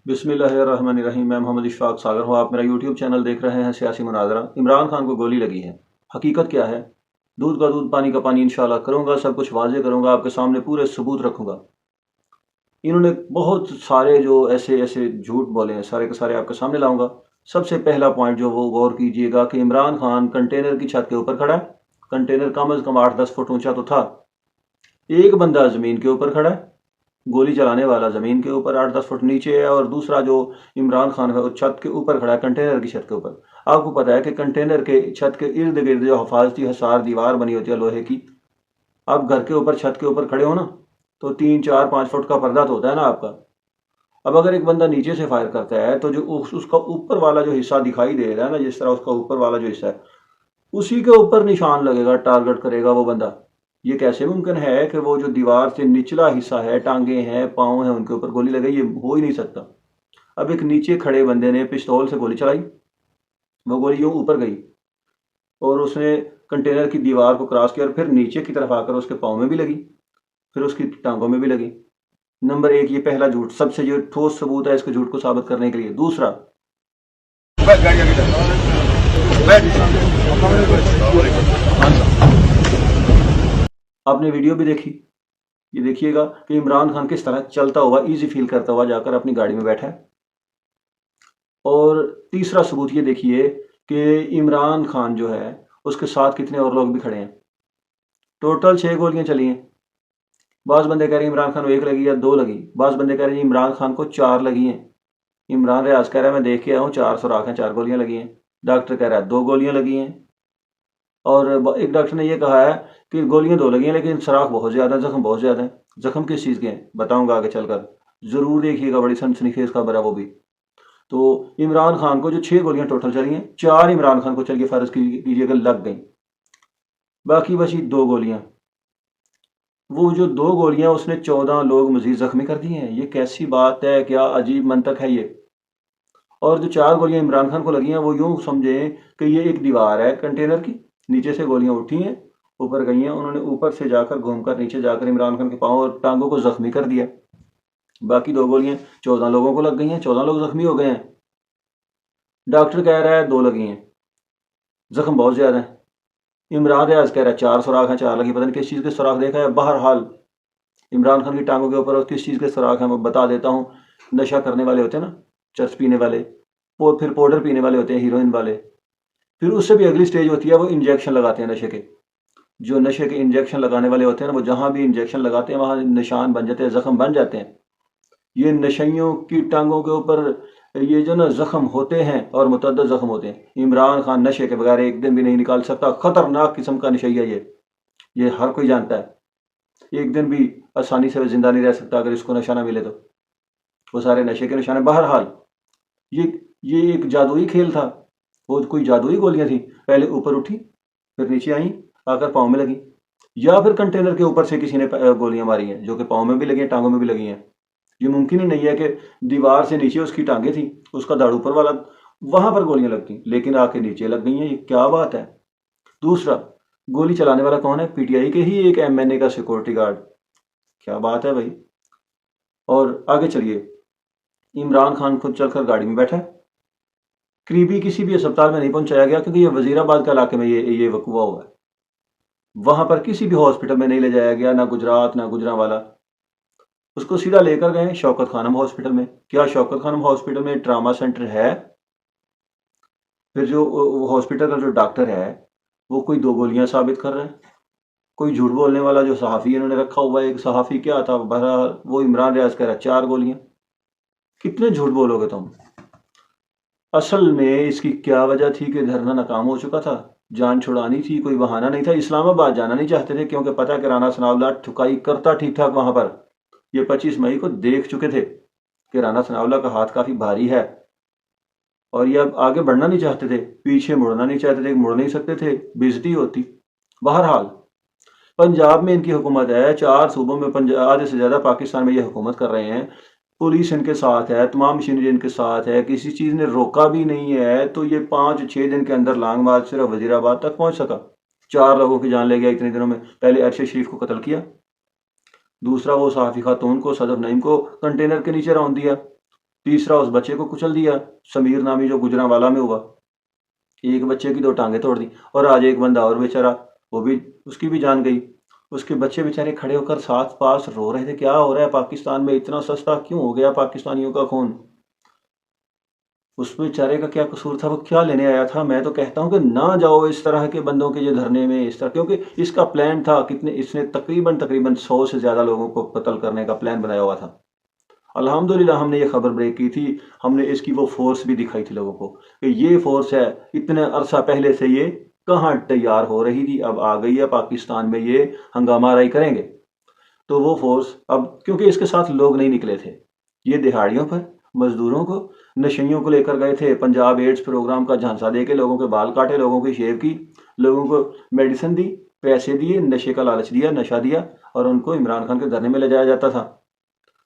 बिस्मिल्लाहिर्रहमानिर्रहीम। मैं मोहम्मद इशफाक सागर हूँ। आप मेरा यूट्यूब चैनल देख रहे हैं सियासी मुनाजरा। इमरान खान को गोली लगी है, हकीकत क्या है? दूध का दूध पानी का पानी इंशाल्लाह करूँगा, सब कुछ वाजे करूँगा, आपके सामने पूरे सबूत रखूँगा। इन्होंने बहुत सारे जो ऐसे ऐसे झूठ बोले हैं, सारे के सारे आपके सामने लाऊंगा। सबसे पहला पॉइंट जो वो गौर कीजिएगा कि इमरान खान कंटेनर की छत के ऊपर खड़ा है। कंटेनर कम अज़ कम 8-10 फुट ऊंचा तो था। एक बंदा ज़मीन के ऊपर खड़ा है, गोली चलाने वाला ज़मीन के ऊपर 8-10 फुट नीचे है, और दूसरा जो इमरान खान है वो छत के ऊपर खड़ा है, कंटेनर की छत के ऊपर। आपको पता है कि कंटेनर के छत के इर्द गिर्द जो हिफाजती हसार दीवार बनी होती है लोहे की। आप घर के ऊपर छत के ऊपर खड़े हो ना, तो 3-4-5 फुट का पर्दा तो होता है ना आपका। अब अगर एक बंदा नीचे से फायर करता है तो जो उसका ऊपर वाला जो हिस्सा दिखाई दे रहा है ना, जिस तरह उसका ऊपर वाला जो हिस्सा है उसी के ऊपर निशान लगेगा, टारगेट करेगा वो बंदा। ये कैसे मुमकिन है कि वो जो दीवार से निचला हिस्सा है, टांगे हैं, पाँव हैं, उनके ऊपर गोली लगे? ये हो ही नहीं सकता। अब एक नीचे खड़े बंदे ने पिस्तौल से गोली चलाई, वो गोली यूं ऊपर गई और उसने कंटेनर की दीवार को क्रॉस किया और फिर नीचे की तरफ आकर उसके पाँव में भी लगी, फिर उसकी टांगों में भी लगी। नंबर एक, ये पहला झूठ, सबसे जो ठोस सबूत है इसके झूठ को साबित करने के लिए। दूसरा, आपने वीडियो भी देखी, ये देखिएगा कि इमरान खान किस तरह चलता हुआ, इजी फील करता हुआ जाकर अपनी गाड़ी में बैठा है। और तीसरा सबूत ये देखिए कि इमरान खान जो है उसके साथ कितने और लोग भी खड़े हैं। टोटल 6 गोलियां चली हैं। बाज़ बंदे कह रहे हैं इमरान खान को 1 लगी या 2 लगी, बाज़ बंदे कह रहे हैं इमरान खान को 4 लगी हैं। इमरान रियाज कह रहा है मैं देख के आया हूँ 4 सुराख हैं, 4 गोलियां लगी हैं। डॉक्टर कह रहा है 2 गोलियां लगी हैं। और एक डॉक्टर ने यह कहा है कि गोलियां 2 लगी हैं लेकिन सुराख बहुत ज़्यादा, जख्म बहुत ज़्यादा है। जख्म किस चीज़ के हैं बताऊंगा आगे चलकर, ज़रूर देखिएगा, बड़ी सनसनीखेज खबर है वो भी। तो इमरान खान को जो 6 गोलियां टोटल चली हैं, 4 इमरान खान को चलिए फ़र्ज़ कीजिएगा लग गई, बाकी बची 2 गोलियां। वो जो 2 गोलियां उसने 14 लोग मजीद जख्मी कर दिए हैं। ये कैसी बात है, क्या अजीब मंतक है ये। और जो 4 गोलियां इमरान खान को लगी हैं वो यूं समझें कि ये एक दीवार है कंटेनर की, नीचे से गोलियां उठी हैं, ऊपर गई हैं, उन्होंने ऊपर से जाकर घूमकर नीचे जाकर इमरान खान के पाँव और टांगों को जख्मी कर दिया। बाकी 2 गोलियां 14 लोगों को लग गई हैं, 14 लोग जख्मी हो गए हैं। डॉक्टर कह रहा है 2 लगी हैं, जख्म बहुत ज्यादा है। इमरान रियाज कह रहा है 4 सुराख हैं, 4 लगी, पता नहीं किस चीज़ के सुराख देखा है। बहरहाल इमरान खान की टांगों के ऊपर और किस चीज़ के सुराख हैं मैं बता देता हूँ। नशा करने वाले होते हैं ना, चरस पीने वाले, वो फिर पाउडर पीने वाले होते हैं, हीरोइन वाले। फिर उससे भी अगली स्टेज होती है, वो इंजेक्शन लगाते हैं नशे के। जो नशे के इंजेक्शन लगाने वाले होते हैं ना, वो जहाँ भी इंजेक्शन लगाते हैं वहाँ निशान बन जाते हैं, जख्म बन जाते हैं। ये नशइयों की टांगों के ऊपर ये जो ना जख्म होते हैं और मुतअद्दिद जख्म होते हैं। इमरान खान नशे के बगैर एक दिन भी नहीं निकाल सकता, खतरनाक किस्म का नशइया ये हर कोई जानता है। एक दिन भी आसानी से जिंदा नहीं रह सकता अगर इसको नशा ना मिले तो। वो सारे नशे के निशाने। बहरहाल ये ये एक जादुई खेल था, वो कोई जादुई गोलियां थी, पहले ऊपर उठी फिर नीचे आई, आकर पाँव में लगी, या फिर कंटेनर के ऊपर से किसी ने गोलियां मारी हैं जो कि पाँव में भी लगी हैं, टांगों में भी लगी हैं। ये मुमकिन ही नहीं है कि दीवार से नीचे उसकी टांगे थी, उसका दाढ़ ऊपर वाला, वहां पर गोलियां लगती लेकिन आके नीचे लग गई हैं। ये क्या बात है? दूसरा, गोली चलाने वाला कौन है? पीटीआई के ही एक एमएनए का सिक्योरिटी गार्ड। क्या बात है भाई। और आगे चलिए, इमरान खान खुद चलकर गाड़ी में बैठा है, करीबी किसी भी अस्पताल में नहीं पहुंचाया गया क्योंकि ये वजीराबाद के इलाके में ये वकूआ हुआ है। वहां पर किसी भी हॉस्पिटल में नहीं ले जाया गया, ना गुजरात ना गुजरांवाला। उसको सीधा लेकर गए शौकत खानम हॉस्पिटल में। क्या शौकत खानम हॉस्पिटल में ट्रामा सेंटर है? फिर जो हॉस्पिटल का जो डॉक्टर है वो कोई 2 गोलियां साबित कर रहा है। कोई झूठ बोलने वाला जो सहाफ़ी इन्होंने रखा हुआ है, एक सहाफ़ी क्या था बहरहाल, वो इमरान रियाज कह रहा है 4 गोलियां। कितने झूठ बोलोगे तुम? असल में इसकी क्या वजह थी कि धरना नाकाम हो चुका था, जान छुड़ानी थी, कोई बहाना नहीं था। इस्लामाबाद जाना नहीं चाहते थे क्योंकि पता कि राना सनाउल्लाह ठुकाई करता ठीक ठाक वहां पर। ये 25 मई को देख चुके थे कि राना सनाउल्लाह का हाथ काफी भारी है, और ये अब आगे बढ़ना नहीं चाहते थे, पीछे मुड़ना नहीं चाहते थे, मुड़ नहीं सकते थे, बेइज्जती होती। बहरहाल पंजाब में इनकी हुकूमत है, 4 सूबों में आधे से ज्यादा पाकिस्तान में ये हुकूमत कर रहे हैं, पुलिस इनके साथ है, तमाम मशीनरी इनके साथ है, किसी चीज़ ने रोका भी नहीं है। तो ये 5-6 दिन के अंदर लॉन्ग मार्च सिर्फ वजीराबाद तक पहुंच सका। 4 लोगों की जान ले गया इतने दिनों में। पहले अरशद शरीफ को कत्ल किया, दूसरा वो सहाफ़ी खातून को, सदफ नईम को कंटेनर के नीचे रौंद दिया, तीसरा उस बच्चे को कुचल दिया, समीर नामी जो गुजरांवाला में हुआ, एक बच्चे की 2 टांगें तोड़ दी। और आज एक बंदा और बेचारा, वो भी, उसकी भी जान गई। उसके बच्चे बेचारे खड़े होकर साथ पास रो रहे थे, क्या हो रहा है पाकिस्तान में, इतना सस्ता क्यों हो गया पाकिस्तानियों का खून। उस बेचारे का क्या कसूर था, वो क्या लेने आया था। मैं तो कहता हूँ कि ना जाओ इस तरह के बंदों के जो धरने में इस तरह, क्योंकि इसका प्लान था, कितने इसने तकरीबन 100 से ज़्यादा लोगों को कत्ल करने का प्लान बनाया हुआ था। अल्हम्दुलिल्लाह हमने ये खबर ब्रेक की थी, हमने इसकी वो फोर्स भी दिखाई थी लोगों को कि ये फोर्स है, इतने अरसा पहले से ये कहाँ तैयार हो रही थी, अब आ गई है पाकिस्तान में, ये हंगामा राई करेंगे। तो वो फोर्स अब, क्योंकि इसके साथ लोग नहीं निकले थे, ये दिहाड़ियों पर मजदूरों को, नशइयों को लेकर गए थे। पंजाब एड्स प्रोग्राम का झांसा दे के लोगों के बाल काटे, लोगों की शेव की, लोगों को मेडिसिन दी, पैसे दिए, नशे का लालच दिया, नशा दिया, और उनको इमरान खान के धरने में ले जाया जाता था।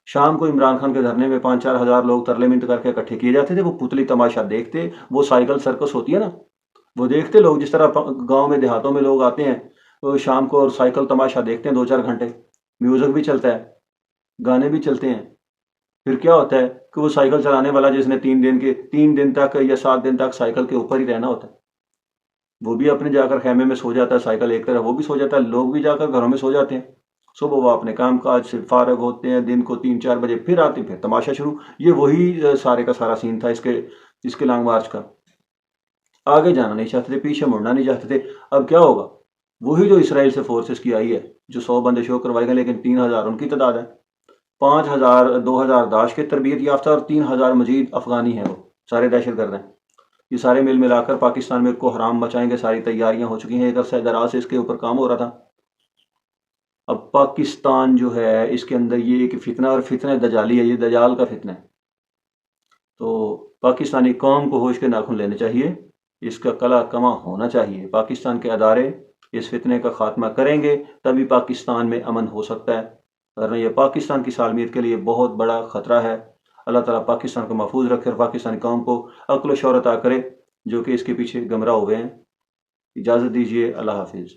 शाम को इमरान खान के धरने में 5-4 हज़ार लोग तरले मिनट करके इकट्ठे किए जाते थे। वो पुतली तमाशा देखते, वो साइकिल सर्कस होती है ना, वो देखते लोग, जिस तरह गांव में देहातों में लोग आते हैं वो शाम को और साइकिल तमाशा देखते हैं 2-4 घंटे, म्यूजिक भी चलता है, गाने भी चलते हैं। फिर क्या होता है कि वो साइकिल चलाने वाला जिसने 3 दिन तक या 7 दिन तक साइकिल के ऊपर ही रहना होता है, वो भी अपने जाकर खेमे में सो जाता है, साइकिल एक तरह वो भी सो जाता है, लोग भी जाकर घरों में सो जाते हैं। सुबह वो अपने काम काज से फारग होते हैं, दिन को 3-4 बजे फिर आते हैं, फिर तमाशा शुरू। ये वही सारे का सारा सीन था इसके लॉन्ग मार्च का। आगे जाना नहीं चाहते थे, पीछे मुड़ना नहीं चाहते थे। अब क्या होगा, वही जो इसराइल से फोर्सेस की आई है, जो 100 बंदे शो करवाए गए, लेकिन 3000 उनकी तादाद है, 5000 2000 दाश के तरबियत याफ्ता और 3000 मजीद अफगानी हैं, वो सारे दहशत गर्द हैं। ये सारे मिल मिलाकर पाकिस्तान में को हराम मचाएंगे, सारी तैयारियां हो चुकी हैं, एक अरसा दराज से इसके ऊपर काम हो रहा था। अब पाकिस्तान जो है, इसके अंदर ये एक फितना, और फितना दजाली है, ये दजाल का फितना है। तो पाकिस्तानी कौम को होश के नाखून लेने चाहिए, इसका कला कमा होना चाहिए। पाकिस्तान के अदारे इस फितने का खात्मा करेंगे तभी पाकिस्तान में अमन हो सकता है, वरना ये पाकिस्तान की सालमियत के लिए बहुत बड़ा ख़तरा है। अल्लाह ताला पाकिस्तान को महफूज रखे और पाकिस्तानी कौम को अक्ल व शौहरत अता करे जो कि इसके पीछे गमराह हुए हैं। इजाज़त दीजिए, अल्लाह हाफिज़।